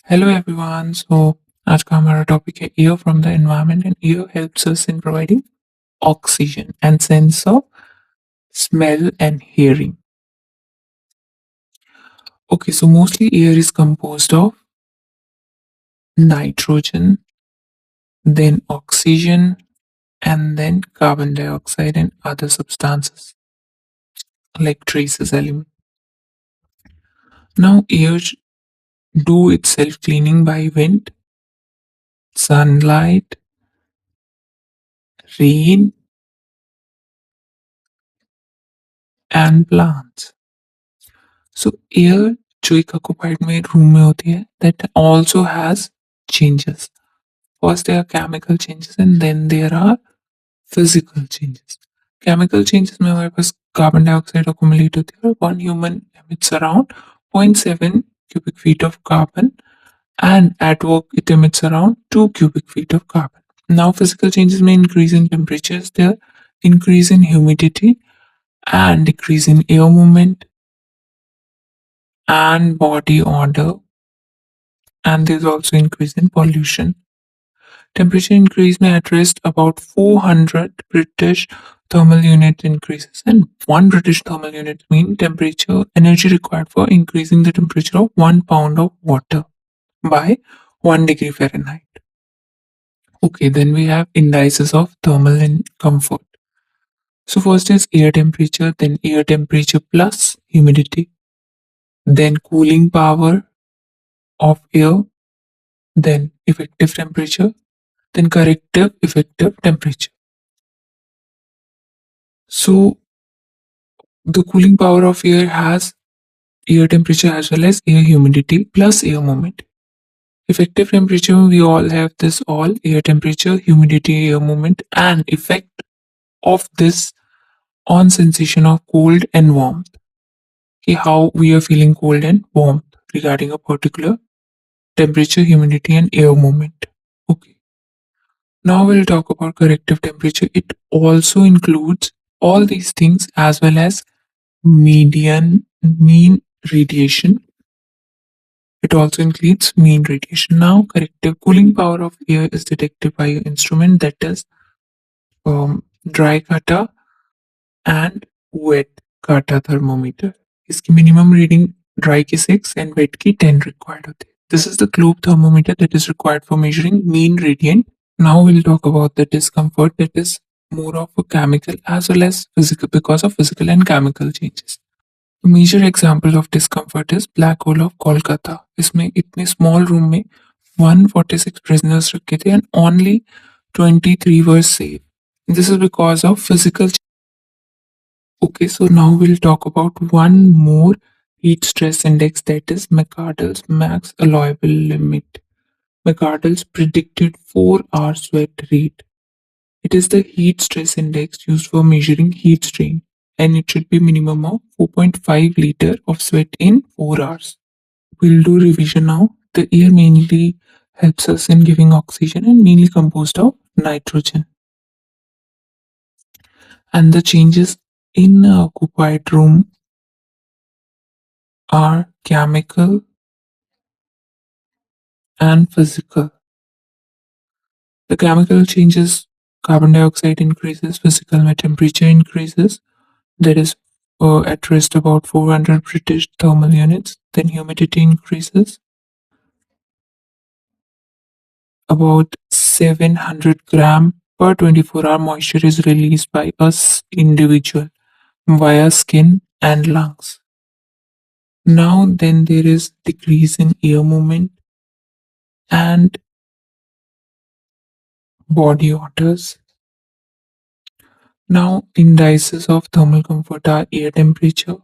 Hello everyone. आज का हमारा टॉपिक है air from the environment and air helps us in providing oxygen and sense of smell and hearing. Okay, so mostly air is composed of nitrogen, then oxygen, and then carbon dioxide and other substances like traces element. Now air do itself cleaning by wind, sunlight, rain, and plants. So air जो एक occupied में room में होती है that also has changes. First there are chemical changes and then there are physical changes. Chemical changes में हमारे पास carbon dioxide accumulate होती है और one human emits around 0.7 cubic feet of carbon and at work it emits around 2 cubic feet of carbon. Now physical changes may increase in temperatures, there increase in humidity and decrease in air movement and body odor, and there's also increase in pollution. Temperature increase may address about 400 British thermal unit increases, and 1 British thermal unit mean temperature energy required for increasing the temperature of 1 pound of water by 1 degree Fahrenheit. Okay, then we have indices of thermal comfort. So first is air temperature, then air temperature plus humidity, then cooling power of air, then effective temperature, then corrective effective temperature. So the cooling power of air has air temperature as well as air humidity plus air movement. Effective temperature, we all have this all air temperature, humidity, air movement, and effect of this on sensation of cold and warmth. Okay, how we are feeling cold and warmth regarding a particular temperature, humidity, and air movement. Okay. Now we'll talk about corrective temperature. It also includes all these things as well as mean radiation. It also includes mean radiation. Now, corrective cooling power of air is detected by an instrument that is dry kata and wet kata thermometer. इसकी minimum reading dry की 6 and wet की 10 required होती है. This is the globe thermometer that is required for measuring mean radiant. Now we'll talk about the discomfort that is more of a chemical as well as physical because of physical and chemical changes. A major example of discomfort is black hole of Kolkata. इसमें इतने small room में 146 prisoners रखे थे and only 23 were saved. This is because of physical. Okay, so now we'll talk about one more heat stress index, that is McArdle's max allowable limit. McArdle's predicted 4-hour sweat rate. It is the heat stress index used for measuring heat strain, and it should be minimum of 4.5 liter of sweat in 4 hours. We'll do revision now. The air mainly helps us in giving oxygen and mainly composed of nitrogen. And the changes in a occupied room are chemical and physical. The chemical changes, carbon dioxide increases, physical temperature increases, that is at rest about 400 British thermal units. Then humidity increases, about 700 gram per 24-hour moisture is released by us individual via skin and lungs. Now then there is decrease in air movement and body odors. Now indices of thermal comfort are air temperature,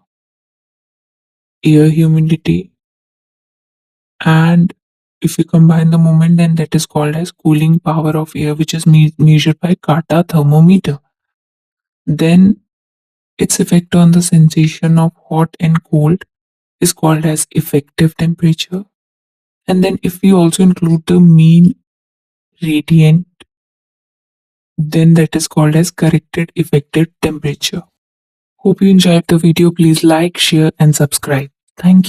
air humidity, and if we combine the movement, then that is called as cooling power of air, which is measured by Calcutta thermometer. Then its effect on the sensation of hot and cold is called as effective temperature. And then if we also include the mean radiant, then that is called as corrected effective temperature. Hope you enjoyed the video. Please like, share and subscribe. Thank you.